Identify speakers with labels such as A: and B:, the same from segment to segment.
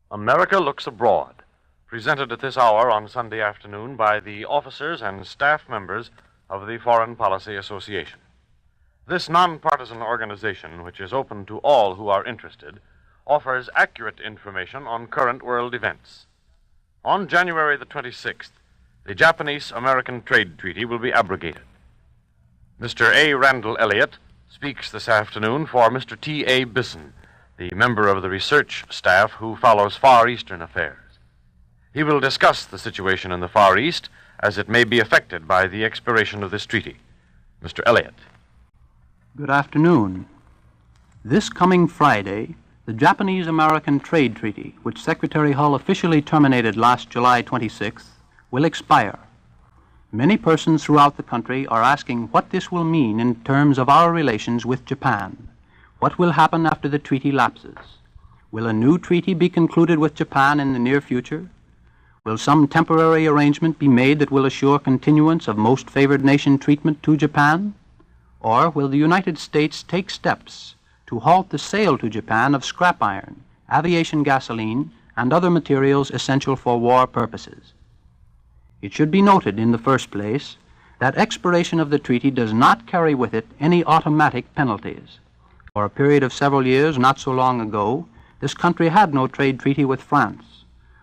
A: America Looks Abroad, presented at this hour on Sunday afternoon by the officers and staff members of the Foreign Policy Association. This nonpartisan organization, which is open to all who are interested, offers accurate information on current world events. On January the 26th, the Japanese-American Trade Treaty will be abrogated. Mr. A. Randall Elliott speaks this afternoon for Mr. T. A. Bisson, the member of the research staff who follows Far Eastern affairs. He will discuss the situation in the Far East as it may be affected by the expiration of this treaty. Mr. Elliott.
B: Good afternoon. This coming Friday, the Japanese-American Trade Treaty, which Secretary Hull officially terminated last July 26th, will expire. Many persons throughout the country are asking what this will mean in terms of our relations with Japan. What will happen after the treaty lapses? Will a new treaty be concluded with Japan in the near future? Will some temporary arrangement be made that will assure continuance of most favored nation treatment to Japan? Or will the United States take steps to halt the sale to Japan of scrap iron, aviation gasoline, and other materials essential for war purposes? It should be noted in the first place that expiration of the treaty does not carry with it any automatic penalties. For a period of several years not so long ago, this country had no trade treaty with France,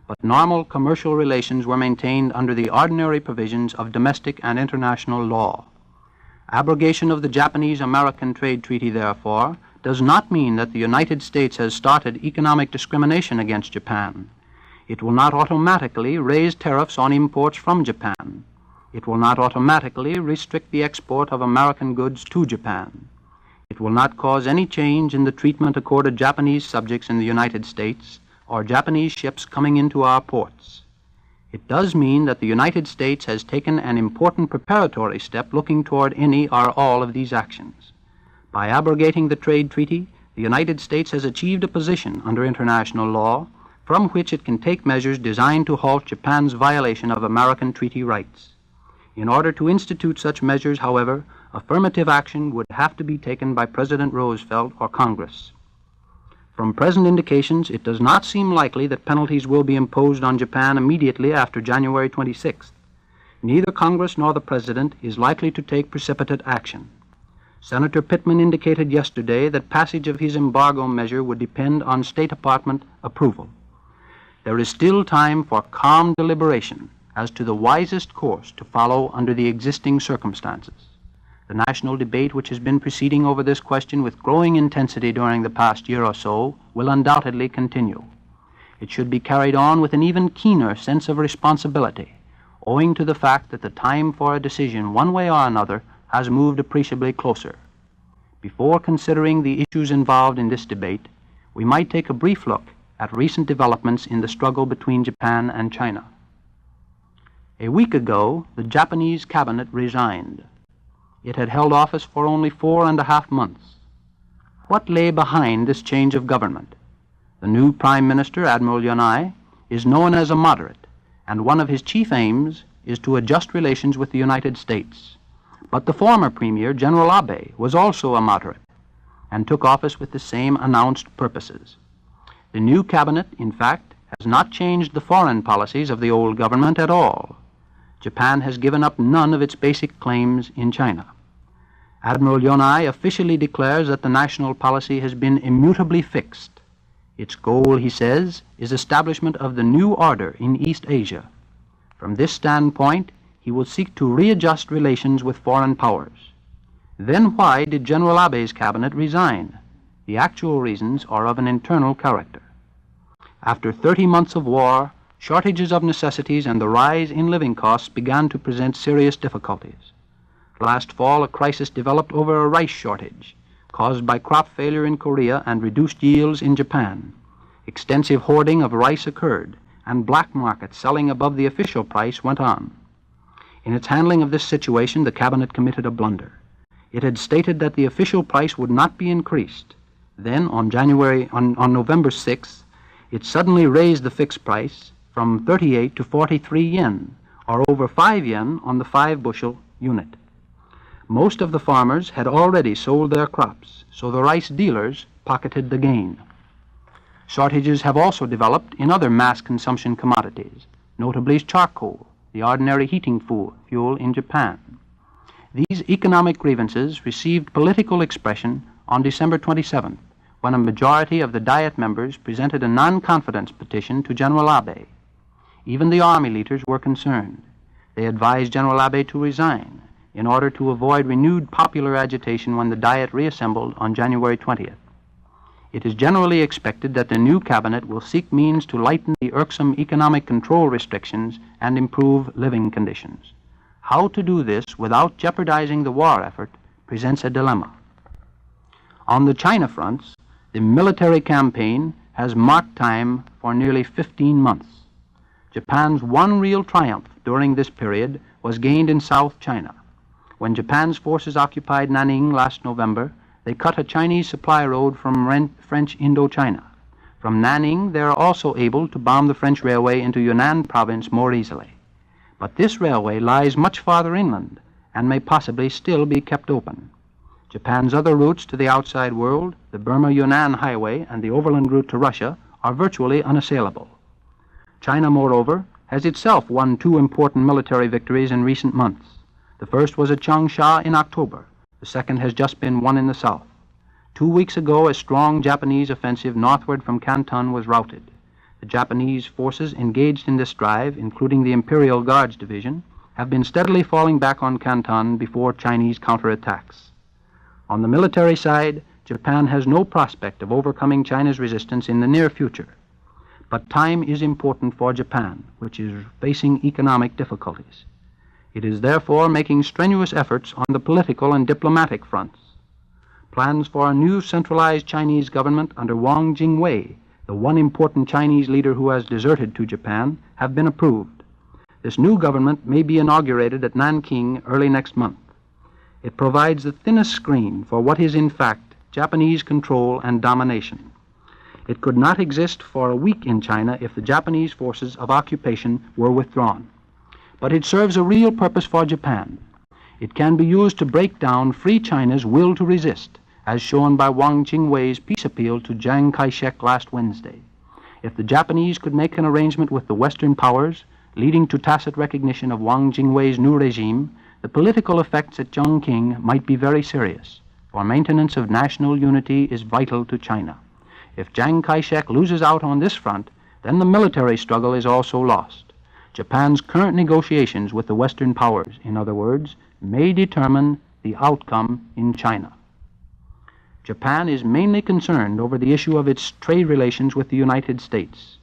B: but normal commercial relations were maintained under the ordinary provisions of domestic and international law. Abrogation of the Japanese-American Trade Treaty, therefore, does not mean that the United States has started economic discrimination against Japan. It will not automatically raise tariffs on imports from Japan. It will not automatically restrict the export of American goods to Japan. It will not cause any change in the treatment accorded Japanese subjects in the United States or Japanese ships coming into our ports. It does mean that the United States has taken an important preparatory step looking toward any or all of these actions. By abrogating the trade treaty, the United States has achieved a position under international law from which it can take measures designed to halt Japan's violation of American treaty rights. In order to institute such measures, however, affirmative action would have to be taken by President Roosevelt or Congress. From present indications, it does not seem likely that penalties will be imposed on Japan immediately after January 26th. Neither Congress nor the President is likely to take precipitate action. Senator Pittman indicated yesterday that passage of his embargo measure would depend on State Department approval. There is still time for calm deliberation as to the wisest course to follow under the existing circumstances. The national debate which has been proceeding over this question with growing intensity during the past year or so will undoubtedly continue. It should be carried on with an even keener sense of responsibility, owing to the fact that the time for a decision one way or another has moved appreciably closer. Before considering the issues involved in this debate, we might take a brief look at recent developments in the struggle between Japan and China. A week ago, the Japanese cabinet resigned. It had held office for only 4.5 months. What lay behind this change of government? The new Prime Minister, Admiral Yonai, is known as a moderate, and one of his chief aims is to adjust relations with the United States. But the former Premier, General Abe, was also a moderate, and took office with the same announced purposes. The new cabinet, in fact, has not changed the foreign policies of the old government at all. Japan has given up none of its basic claims in China. Admiral Yonai officially declares that the national policy has been immutably fixed. Its goal, he says, is establishment of the new order in East Asia. From this standpoint, he will seek to readjust relations with foreign powers. Then why did General Abe's cabinet resign? The actual reasons are of an internal character. After 30 months of war, shortages of necessities and the rise in living costs began to present serious difficulties. Last fall, a crisis developed over a rice shortage caused by crop failure in Korea and reduced yields in Japan. Extensive hoarding of rice occurred, and black market selling above the official price went on. In its handling of this situation, the cabinet committed a blunder. It had stated that the official price would not be increased. Then, on November 6th, it suddenly raised the fixed price from 38 to 43 yen, or over 5 yen on the 5-bushel unit. Most of the farmers had already sold their crops, so the rice dealers pocketed the gain. Shortages have also developed in other mass consumption commodities, notably charcoal, the ordinary heating fuel in Japan. These economic grievances received political expression on December 27th, when a majority of the Diet members presented a non-confidence petition to General Abe. Even the army leaders were concerned. They advised General Abe to resign in order to avoid renewed popular agitation when the Diet reassembled on January 20th. It is generally expected that the new cabinet will seek means to lighten the irksome economic control restrictions and improve living conditions. How to do this without jeopardizing the war effort presents a dilemma. On the China fronts, the military campaign has marked time for nearly 15 months. Japan's one real triumph during this period was gained in South China. When Japan's forces occupied Nanning last November, they cut a Chinese supply road from French Indochina. From Nanning, they are also able to bomb the French railway into Yunnan province more easily. But this railway lies much farther inland and may possibly still be kept open. Japan's other routes to the outside world, the Burma-Yunnan highway and the overland route to Russia, are virtually unassailable. China, moreover, has itself won two important military victories in recent months. The first was at Changsha in October. The second has just been won in the south. 2 weeks ago, a strong Japanese offensive northward from Canton was routed. The Japanese forces engaged in this drive, including the Imperial Guards Division, have been steadily falling back on Canton before Chinese counterattacks. On the military side, Japan has no prospect of overcoming China's resistance in the near future. But time is important for Japan, which is facing economic difficulties. It is therefore making strenuous efforts on the political and diplomatic fronts. Plans for a new centralized Chinese government under Wang Jingwei, the one important Chinese leader who has deserted to Japan, have been approved. This new government may be inaugurated at Nanking early next month. It provides the thinnest screen for what is in fact Japanese control and domination. It could not exist for a week in China if the Japanese forces of occupation were withdrawn. But it serves a real purpose for Japan. It can be used to break down Free China's will to resist, as shown by Wang Jingwei's peace appeal to Chiang Kai-shek last Wednesday. If the Japanese could make an arrangement with the Western powers, leading to tacit recognition of Wang Jingwei's new regime, the political effects at Chongqing might be very serious, for maintenance of national unity is vital to China. If Chiang Kai-shek loses out on this front, then the military struggle is also lost. Japan's current negotiations with the Western powers, in other words, may determine the outcome in China. Japan is mainly concerned over the issue of its trade relations with the United States.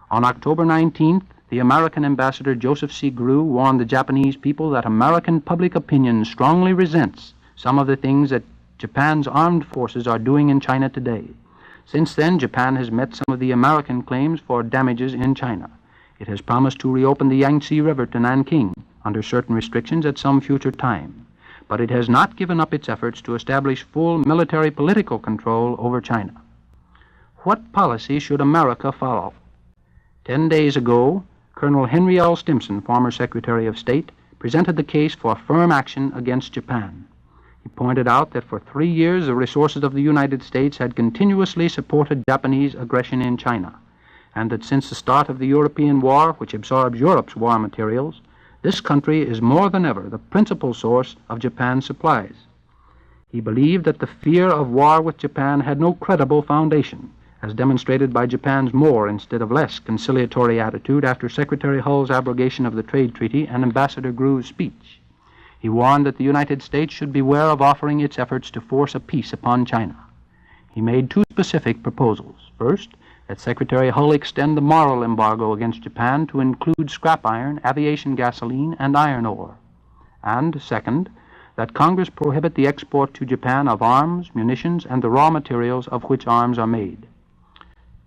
B: On October 19th, the American ambassador Joseph C. Grew warned the Japanese people that American public opinion strongly resents some of the things that Japan's armed forces are doing in China today. Since then, Japan has met some of the American claims for damages in China. It has promised to reopen the Yangtze River to Nanking under certain restrictions at some future time. But it has not given up its efforts to establish full military political control over China. What policy should America follow? 10 days ago, Colonel Henry L. Stimson, former Secretary of State, presented the case for firm action against Japan. He pointed out that for 3 years the resources of the United States had continuously supported Japanese aggression in China, and that since the start of the European War, which absorbs Europe's war materials, this country is more than ever the principal source of Japan's supplies. He believed that the fear of war with Japan had no credible foundation, as demonstrated by Japan's more instead of less conciliatory attitude after Secretary Hull's abrogation of the trade treaty and Ambassador Grew's speech. He warned that the United States should beware of offering its efforts to force a peace upon China. He made two specific proposals. First, that Secretary Hull extend the moral embargo against Japan to include scrap iron, aviation gasoline, and iron ore. And second, that Congress prohibit the export to Japan of arms, munitions, and the raw materials of which arms are made.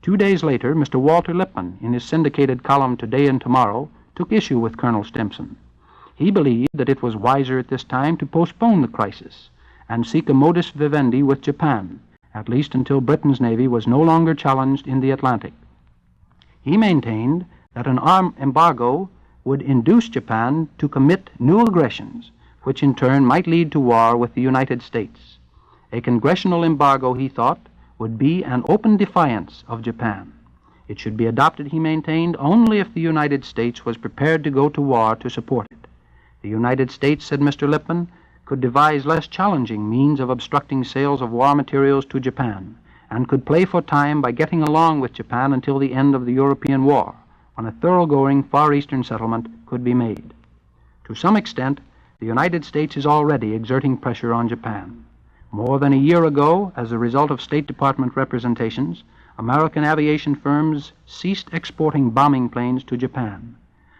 B: 2 days later, Mr. Walter Lippmann, in his syndicated column Today and Tomorrow, took issue with Colonel Stimson. He believed that it was wiser at this time to postpone the crisis and seek a modus vivendi with Japan, at least until Britain's navy was no longer challenged in the Atlantic. He maintained that an arm embargo would induce Japan to commit new aggressions, which in turn might lead to war with the United States. A congressional embargo, he thought, would be an open defiance of Japan. It should be adopted, he maintained, only if the United States was prepared to go to war to support it. The United States, said Mr. Lippman, could devise less challenging means of obstructing sales of war materials to Japan, and could play for time by getting along with Japan until the end of the European War, when a thoroughgoing Far Eastern settlement could be made. To some extent, the United States is already exerting pressure on Japan. More than a year ago, as a result of State Department representations, American aviation firms ceased exporting bombing planes to Japan.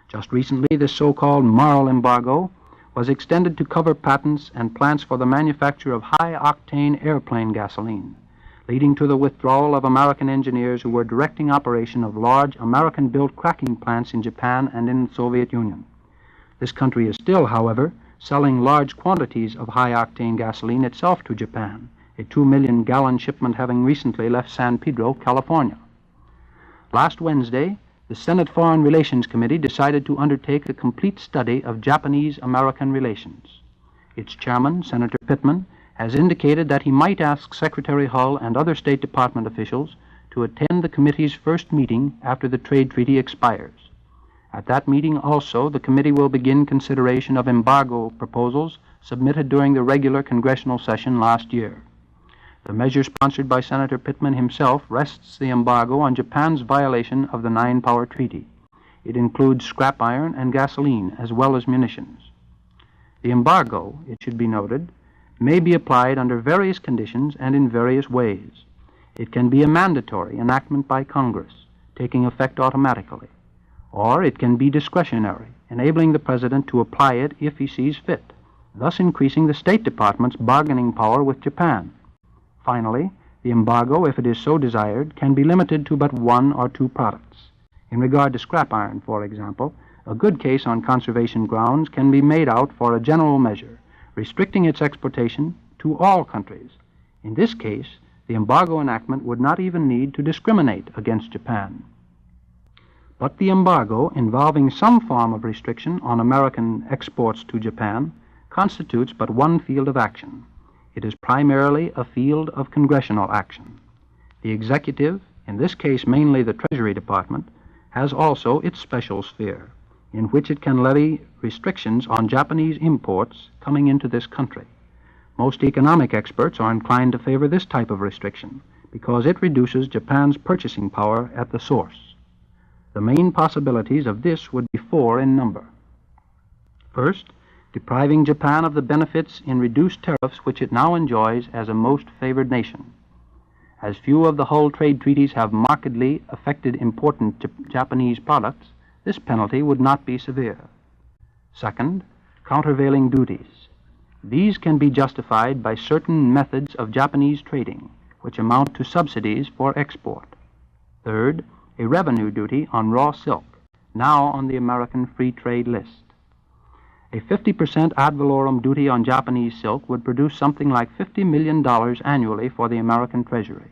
B: Just recently, this so-called moral embargo was extended to cover patents and plants for the manufacture of high-octane airplane gasoline, leading to the withdrawal of American engineers who were directing operation of large American-built cracking plants in Japan and in the Soviet Union. This country is still, however, selling large quantities of high-octane gasoline itself to Japan, a 2-million-gallon shipment having recently left San Pedro, California. Last Wednesday, the Senate Foreign Relations Committee decided to undertake a complete study of Japanese-American relations. Its chairman, Senator Pittman, has indicated that he might ask Secretary Hull and other State Department officials to attend the committee's first meeting after the trade treaty expires. At that meeting also, the committee will begin consideration of embargo proposals submitted during the regular congressional session last year. The measure sponsored by Senator Pittman himself rests the embargo on Japan's violation of the Nine-Power Treaty. It includes scrap iron and gasoline, as well as munitions. The embargo, it should be noted, may be applied under various conditions and in various ways. It can be a mandatory enactment by Congress, taking effect automatically, or it can be discretionary, enabling the President to apply it if he sees fit, thus increasing the State Department's bargaining power with Japan. Finally, the embargo, if it is so desired, can be limited to but one or two products. In regard to scrap iron, for example, a good case on conservation grounds can be made out for a general measure, restricting its exportation to all countries. In this case, the embargo enactment would not even need to discriminate against Japan. But the embargo, involving some form of restriction on American exports to Japan, constitutes but one field of action. It is primarily a field of congressional action. The executive, in this case mainly the Treasury Department, has also its special sphere, in which it can levy restrictions on Japanese imports coming into this country. Most economic experts are inclined to favor this type of restriction because it reduces Japan's purchasing power at the source. The main possibilities of this would be four in number. First, depriving Japan of the benefits in reduced tariffs which it now enjoys as a most favored nation. As few of the Hull trade treaties have markedly affected important Japanese products, this penalty would not be severe. Second, countervailing duties. These can be justified by certain methods of Japanese trading, which amount to subsidies for export. Third, a revenue duty on raw silk, now on the American Free Trade list. A 50% ad valorem duty on Japanese silk would produce something like $50 million annually for the American Treasury.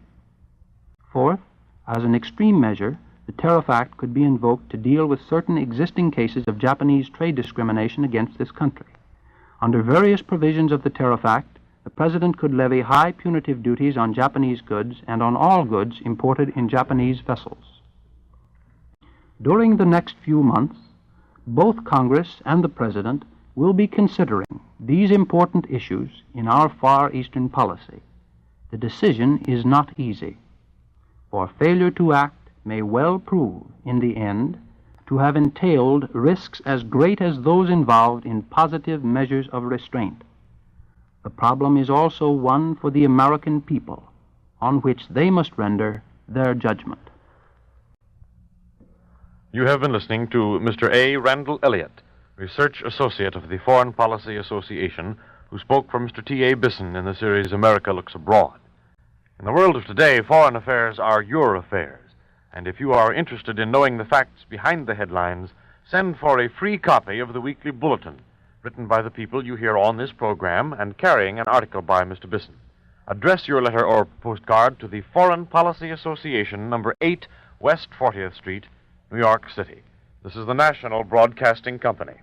B: Fourth, as an extreme measure, the Tariff Act could be invoked to deal with certain existing cases of Japanese trade discrimination against this country. Under various provisions of the Tariff Act, the President could levy high punitive duties on Japanese goods and on all goods imported in Japanese vessels. During the next few months, both Congress and the President will be considering these important issues in our Far Eastern policy. The decision is not easy, for failure to act may well prove, in the end, to have entailed risks as great as those involved in positive measures of restraint. The problem is also one for the American people, on which they must render their judgment.
A: You have been listening to Mr. A. Randall Elliott, Research Associate of the Foreign Policy Association, who spoke for Mr. T. A. Bisson in the series America Looks Abroad. In the world of today, foreign affairs are your affairs. And if you are interested in knowing the facts behind the headlines, send for a free copy of the weekly bulletin, written by the people you hear on this program and carrying an article by Mr. Bisson. Address your letter or postcard to the Foreign Policy Association, number 8 West 40th Street, New York City. This is the National Broadcasting Company.